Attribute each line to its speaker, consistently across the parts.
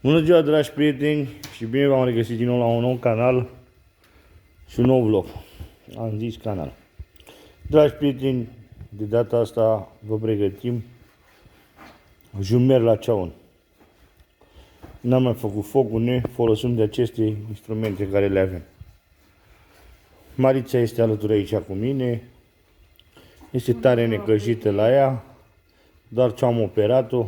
Speaker 1: Bună ziua, dragi prieteni, și bine v-am regăsit din nou la un nou canal și un nou vlog. Am zis canal. Dragi prieteni, de data asta vă pregătim jumer la ceaun. N-am mai făcut focul, ne folosim de aceste instrumente care le avem. Marița este alături aici cu mine. Este tare necăjită la ea, doar ce am operat-o.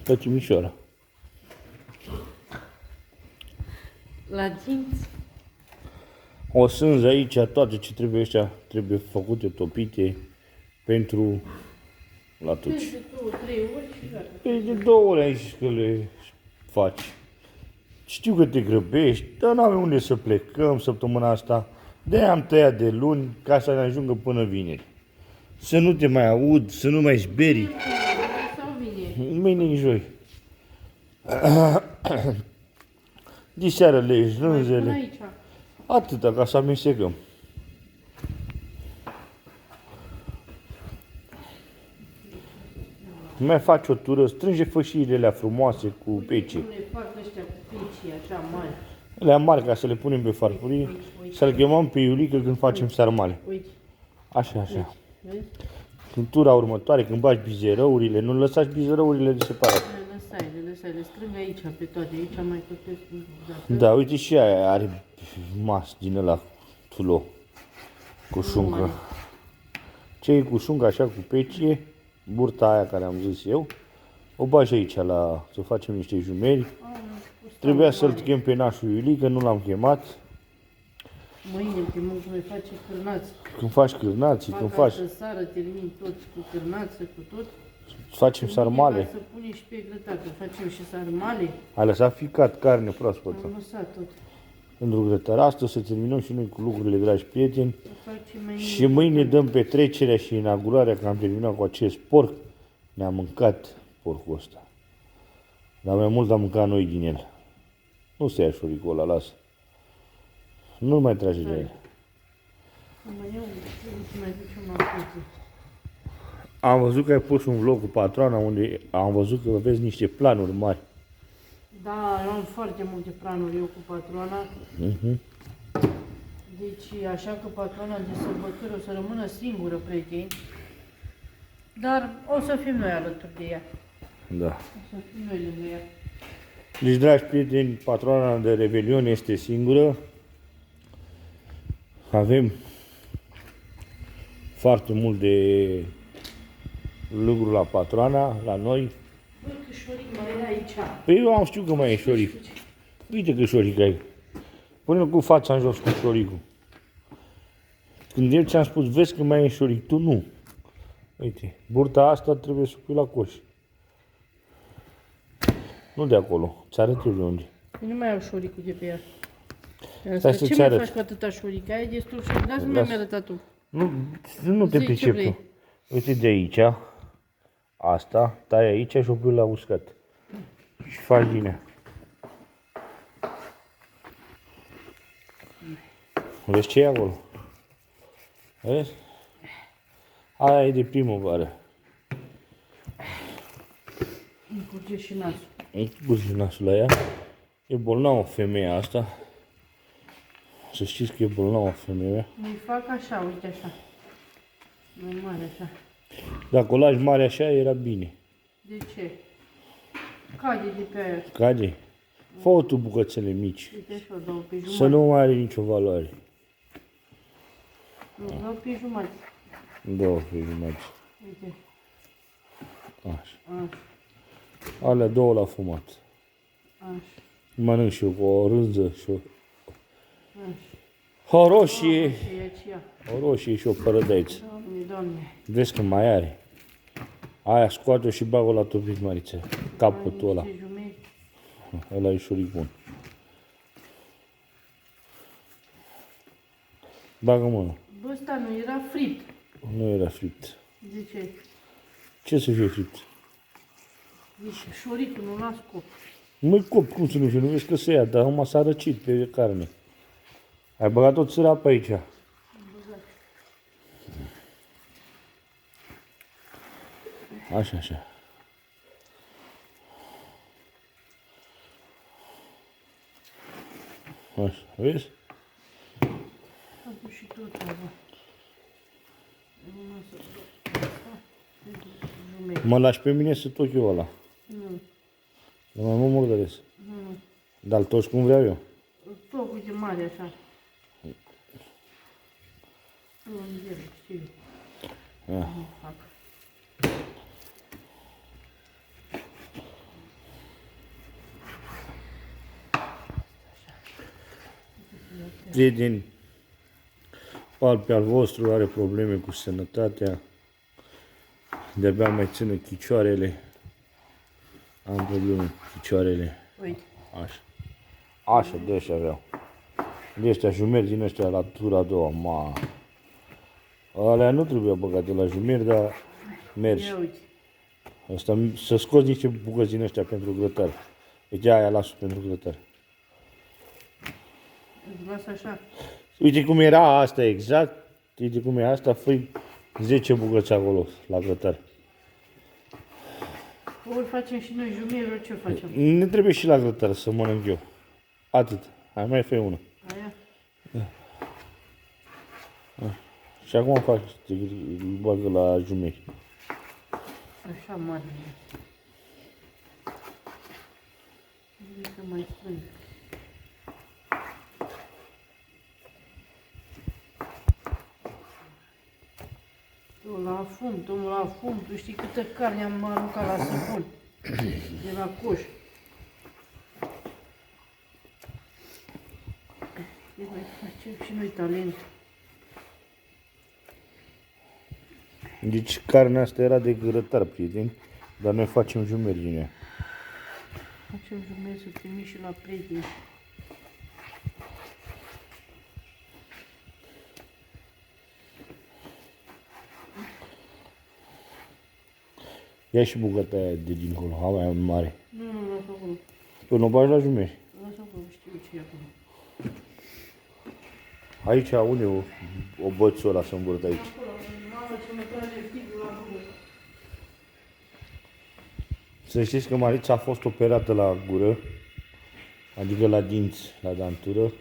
Speaker 1: Păcimișoara.
Speaker 2: La dinți?
Speaker 1: O sânză aici, toate ce trebuie ăștia trebuie făcute, topite pentru la tuci.
Speaker 2: De 2-3 ori și gata.
Speaker 1: Păi de 2 ori aici că le faci. Știu că te grăbești, dar nu avem unde să plecăm săptămâna asta. De-aia am tăiat de luni ca să ne ajungă până vineri. Să nu te mai aud, să nu mai zberi.
Speaker 2: Sau vine?
Speaker 1: Mâine joi. Diseară legi,
Speaker 2: Până
Speaker 1: rânzele.
Speaker 2: aici.
Speaker 1: Atâta, ca să amestecăm. Mai faci o tură, strânge fășiile alea frumoase cu pece.
Speaker 2: Cum le fac ăștia cu pecii așa mari?
Speaker 1: Alea mari ca să le punem pe farfurie, să-l chemăm pe Iulică când facem sarmale.
Speaker 2: Uite,
Speaker 1: Așa, așa.
Speaker 2: vezi?
Speaker 1: În tura următoare, când bagi bizerăurile, nu lăsați bizerăurile de separat.
Speaker 2: Le lăsai, le strâng aici pe toate. Aici mai căpesc dacă...
Speaker 1: Da, uite și aia are mas din ăla tulo cu șuncă. Ce e cu șuncă așa cu pecie, burta aia care am zis eu, o bagi aici la să facem niște jumeri. Trebuia să-l chem pe nașul Iulică, nu l-am chemat.
Speaker 2: Mâine te mă voi face cârnați.
Speaker 1: Când faci cârnații, când faci,
Speaker 2: Fac sară, termin tot cu cârnață, cu tot.
Speaker 1: facem sarmale.
Speaker 2: Ca să pune și pe grătar, că facem și sarmale.
Speaker 1: Ai lăsat ficat carne proaspătă
Speaker 2: Am lăsat tot.
Speaker 1: pentru grătar. Astăzi să terminăm și noi cu lucrurile, dragi prieteni.
Speaker 2: O facem mai...
Speaker 1: Și mâine dăm petrecerea și inaugurarea, că am terminat cu acest porc. Ne-a mâncat porcul ăsta. Dar mai mult am mâncat noi din el. Nu se ia șoricul ăla, lasă. Nu mai trage de el.
Speaker 2: Mai iau, mai ducem la curte.
Speaker 1: Am văzut că ai pus un vlog cu patroana unde am văzut că aveți niște planuri mari.
Speaker 2: Da, eu am foarte multe planuri eu cu patroana. Deci, așa că patroana de sărbători o să rămână singură, prieteni. Dar o să fim noi alături de ea.
Speaker 1: Da.
Speaker 2: O să fim noi lângă ea.
Speaker 1: Deci, dragi prieteni, patroana de Revelion este singură. Avem foarte mult de lucru la patroana, la noi.
Speaker 2: Băi, că șoric mai era aici.
Speaker 1: Păi eu am știut că mai e șoric. Uite că șoric ai. Pune-l cu fața în jos cu șoricul. Când eu ți-am spus, vezi că mai e șoric, tu nu. Uite, burta asta trebuie să o pui la coș. Nu de acolo, ți arăt eu de unde.
Speaker 2: Eu nu mai au șoricul de pe ea.
Speaker 1: Stai să-ți
Speaker 2: Ce mai
Speaker 1: arăt.
Speaker 2: faci cu atâta șoric? Ai destul șoric? Lasă-mi mi-ai arătat tu.
Speaker 1: Nu te
Speaker 2: Zi, ce
Speaker 1: pricep
Speaker 2: vrei?
Speaker 1: tu. Uite de aici, asta, tai aici și o pui la uscat. Și faci din ea. Vezi ce e acolo? Vezi? Aia e de primăvară.
Speaker 2: Îmi curge și nasul.
Speaker 1: Îmi curge nasul la ea. E bolnavă femeia asta. Să știți că e bolnavă femeia.
Speaker 2: Îi fac așa, uite așa. Mai mare așa.
Speaker 1: Dacă o lași mare așa, era bine.
Speaker 2: De ce? Cade de pe aia.
Speaker 1: Cade? Fă-o tu bucățele mici.
Speaker 2: Uite așa, o dau pe jumătate.
Speaker 1: Să nu mai are nicio valoare.
Speaker 2: O dau pe jumătate.
Speaker 1: 2 pe jumătate.
Speaker 2: Uite.
Speaker 1: Așa.
Speaker 2: Așa.
Speaker 1: Alea 2 la fumat.
Speaker 2: Așa.
Speaker 1: Mănânc și eu cu o rânză și o...
Speaker 2: Așa.
Speaker 1: O roșie.
Speaker 2: E aceea.
Speaker 1: O roșie și o părădaiță.
Speaker 2: Doamne, Doamne.
Speaker 1: Vezi că mai are. Aia scoate-o și bag-o la topit, Mariță. Capătul ăla.
Speaker 2: Ce jumeri.
Speaker 1: Ăla e șuric bun. Bagă mâna.
Speaker 2: Bă, ăsta nu era fript.
Speaker 1: Nu era fript.
Speaker 2: De ce?
Speaker 1: Ce să fie fript?
Speaker 2: Deci șoricul nu l-a scop.
Speaker 1: Măi cop, cum să nu fie? Nu vezi că se ia, dar acum s-a răcit pe carne. Ai băgat o țâra pe aici. Așa, așa. Așa, vezi?
Speaker 2: Am și tot treaba.
Speaker 1: Mă lași pe mine să toc eu ăla.
Speaker 2: Nu,
Speaker 1: Nu mai mă murdăresc.
Speaker 2: nu.
Speaker 1: Dar toți cum vreau eu.
Speaker 2: Tocul de mare așa. Nu am zero, știu.
Speaker 1: Ah.
Speaker 2: Nu fac.
Speaker 1: Prieteni, pe al vostru are probleme cu sănătatea, de-abia mai țină chicioarele, am probleme cu chicioarele,
Speaker 2: Uite.
Speaker 1: așa, așa, de ăștia vreau, de ăștia jumeri din ăștia la tura a doua, ma, alea nu trebuie băgate la jumeri, dar mergi,
Speaker 2: Ia uite.
Speaker 1: asta, să scoți niște bucăți din ăștia pentru grătar, deci aia las pentru grătar.
Speaker 2: Îți las așa.
Speaker 1: Uite cum era asta exact, uite cum e asta, făi 10 bucăți acolo la grătar.
Speaker 2: Ori facem și noi jumeri, ori ce facem?
Speaker 1: Ne trebuie și la grătar să mănânc eu. Atât. Hai mai fă una.
Speaker 2: Aia?
Speaker 1: Și acum fac, îl bagă la jumeri.
Speaker 2: Așa mare. Trebuie să mai strâng. Tu la fund, tu la fund, tu știi câtă carne am aruncat la săpun de la coș. Deci mai facem și noi talent.
Speaker 1: Deci carnea asta era de grătar, prieteni, dar noi facem jumeri din ea.
Speaker 2: Facem jumătate să trimis și la prieteni.
Speaker 1: Ia și bucata aia de dincolo, aia mai mare.
Speaker 2: Nu, lasă acolo.
Speaker 1: Tu nu o bagi la jumeri.
Speaker 2: Lasă acolo, știu ce e acolo.
Speaker 1: Aici, unde o băți ăla să îmburt aici?
Speaker 2: Acolo, mamă, ce mă trage figul la gură.
Speaker 1: Să știți că Marița a fost operată la gură, adică la dinți, la dantură.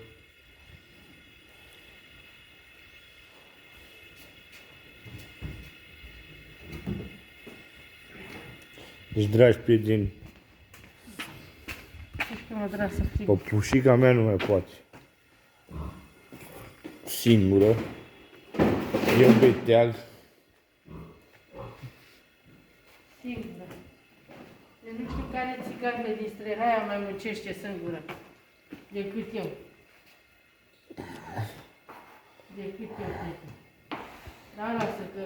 Speaker 1: Deci, dragi prieteni,
Speaker 2: Știi că mă drag să frig.
Speaker 1: păpușica mea nu mai poate. Singură. Eu beteag.
Speaker 2: Singură. Eu nu știu care țigarele din Strehaia mai muncește singură decât eu. Decât eu, prieten. Dar lasă că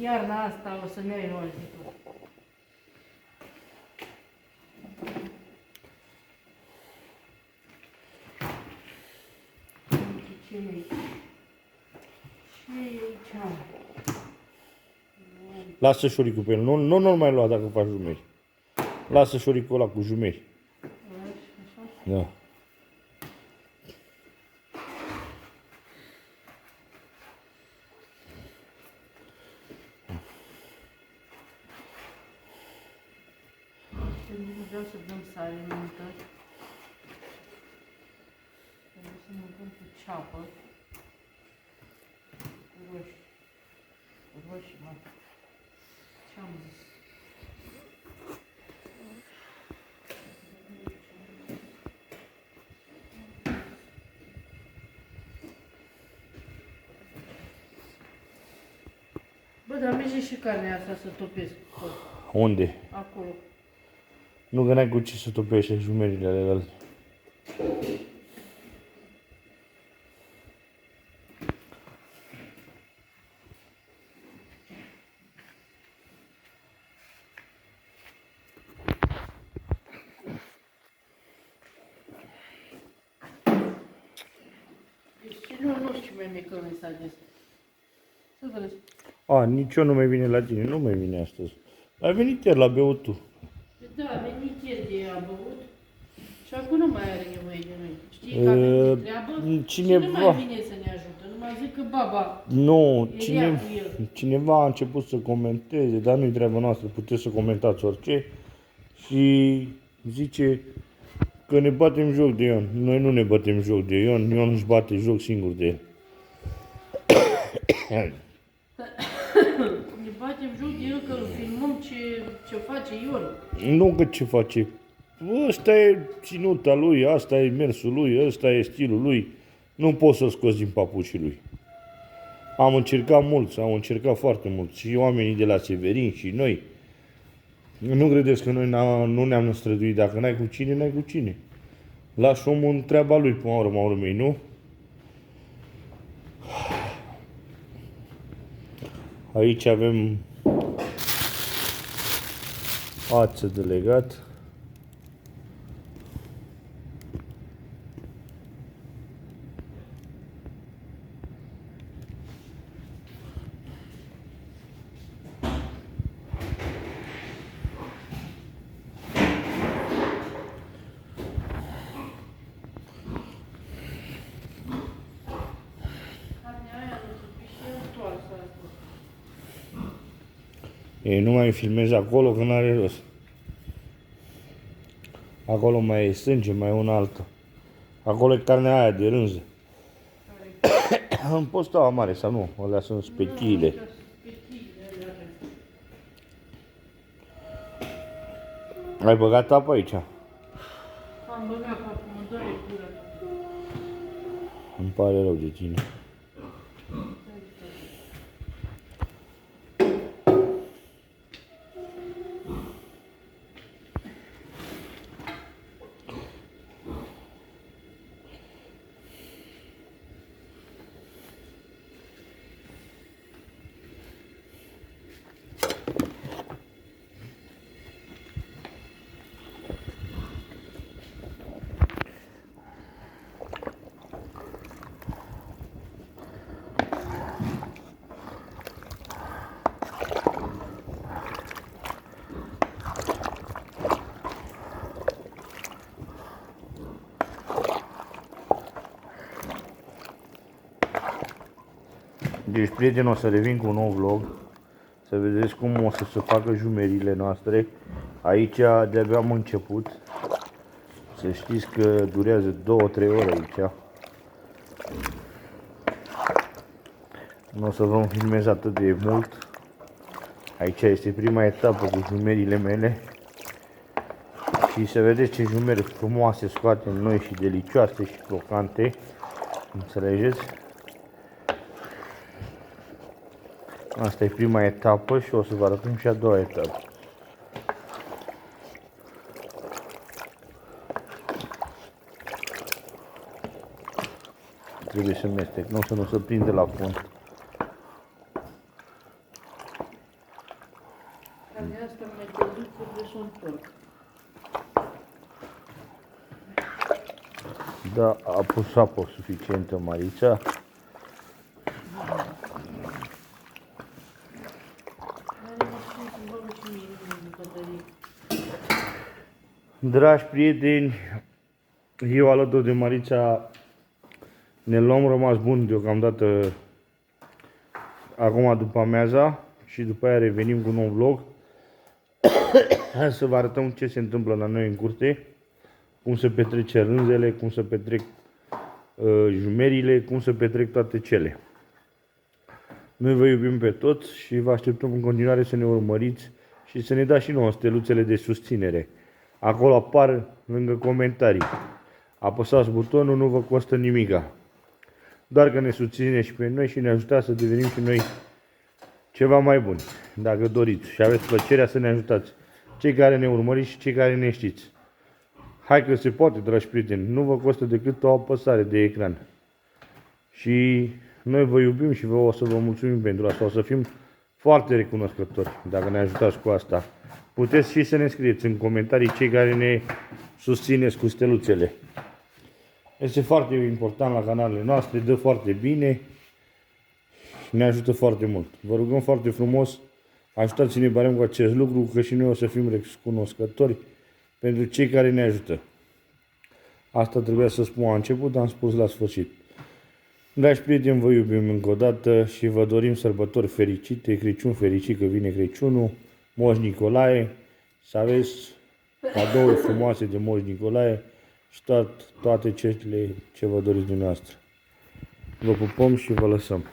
Speaker 2: iarna asta o să-mi iau eu ajutor. Ce e aici? Ce e aici?
Speaker 1: Lasă șoricul pe el. Nu mai lua dacă faci jumeri. Lasă șoricul ăla cu jumeri.
Speaker 2: Așa?
Speaker 1: Da.
Speaker 2: Nu vreau să dăm sare multă. Trebuie să mâncăm cu ceapă. Cu roșii. Cu roșii, mă. Ce-am zis? Bă, dar merge și carnea asta să topesc tot.
Speaker 1: Unde?
Speaker 2: Acolo.
Speaker 1: Nu că n-ai cu ce să topești jumerile alea.
Speaker 2: Deci nu știu mai mică mesaj ăsta. Să vedeți.
Speaker 1: A, nici eu nu mai vine la tine. Nu mai vine astăzi. Ai venit ieri la beut tu.
Speaker 2: Da, a venit ieri de a băut și acum nu mai are nevoie de noi. Știi că a venit de treabă
Speaker 1: cineva-
Speaker 2: și nu mai vine să ne ajută. Nu mai zic că baba
Speaker 1: Nu,
Speaker 2: era cu el.
Speaker 1: cineva a început să comenteze, dar nu-i treaba noastră, puteți să comentați orice. Și zice că ne batem joc de Ion. Noi nu ne batem joc de Ion, Ion își bate joc singur de el.
Speaker 2: Ne batem joc de el că îl filmăm ce face Ion.
Speaker 1: Nu că ce face. Ăsta e ținuta lui, asta e mersul lui, ăsta e stilul lui. Nu poți să-l scoți din papușii lui. Am încercat foarte mult. Și oamenii de la Severin și noi. Nu credeți că noi nu ne-am năstrăduit. Dacă n-ai cu cine, n-ai cu cine. Lași omul în treaba lui, până la urma urmei, nu? Aici avem ață de legat.
Speaker 2: Carnea aia nu se piște întoarsă asta.
Speaker 1: Ei nu mai filmez acolo că n-are rost. Acolo mai e sânge, mai e una altă. Acolo e carnea aia de rânză. În postaua mare sau nu? Alea sunt speciile. Ai băgat apă aici?
Speaker 2: Am băgat apă, mă doare gura.
Speaker 1: Îmi pare rău de tine. Deci, prieteni, o să revin cu un nou vlog, să vedeți cum o să se facă jumerile noastre. Aici de-abia am început. Să știți că durează 2-3 ore aici. Nu o să vă filmez atât de mult. Aici este prima etapă cu jumerile mele. Și să vedeți ce jumeri frumoase scoatem noi și delicioase și crocante. Înțelegeți? Asta e prima etapă și o să vă arătăm și a doua etapă. Trebuie să mestec, nu să nu se prinde la fund.
Speaker 2: Carnea asta mai târziu trebuie să o întorc.
Speaker 1: Da, a pus apă suficientă Marița. Dragi prieteni, eu alături de Marița ne luăm rămas bun deocamdată acum după amiaza și după aia revenim cu un nou vlog. Să vă arătăm ce se întâmplă la noi în curte, cum se petrece rânzele, cum se petrec jumerile, cum se petrec toate cele. Noi vă iubim pe toți și vă așteptăm în continuare să ne urmăriți și să ne dați și nouă steluțele de susținere. Acolo apar lângă comentarii. Apăsați butonul, nu vă costă nimica. Doar că ne susține și pe noi și ne ajutați să devenim și noi ceva mai buni. Dacă doriți și aveți plăcerea să ne ajutați. Cei care ne urmăriți și cei care ne știți. Hai că se poate, dragi prieteni. Nu vă costă decât o apăsare de ecran. Și noi vă iubim și o să vă mulțumim pentru asta. O să fim foarte recunoscători dacă ne ajutați cu asta. Puteți și să ne scrieți în comentarii cei care ne susțineți cu steluțele. Este foarte important la canalele noastre, dă foarte bine și ne ajută foarte mult. Vă rugăm foarte frumos, ajutați-ne barem cu acest lucru, că și noi o să fim recunoscători pentru cei care ne ajută. Asta trebuia să spun la început, dar am spus la sfârșit. Dragi prieteni, vă iubim încă o dată și vă dorim sărbători fericite, Crăciun fericit că vine Crăciunul, Moș Nicolae, să aveți cadouri frumoase de Moș Nicolae și toate cele ce vă doriți dumneavoastră. Vă pupăm și vă lăsăm.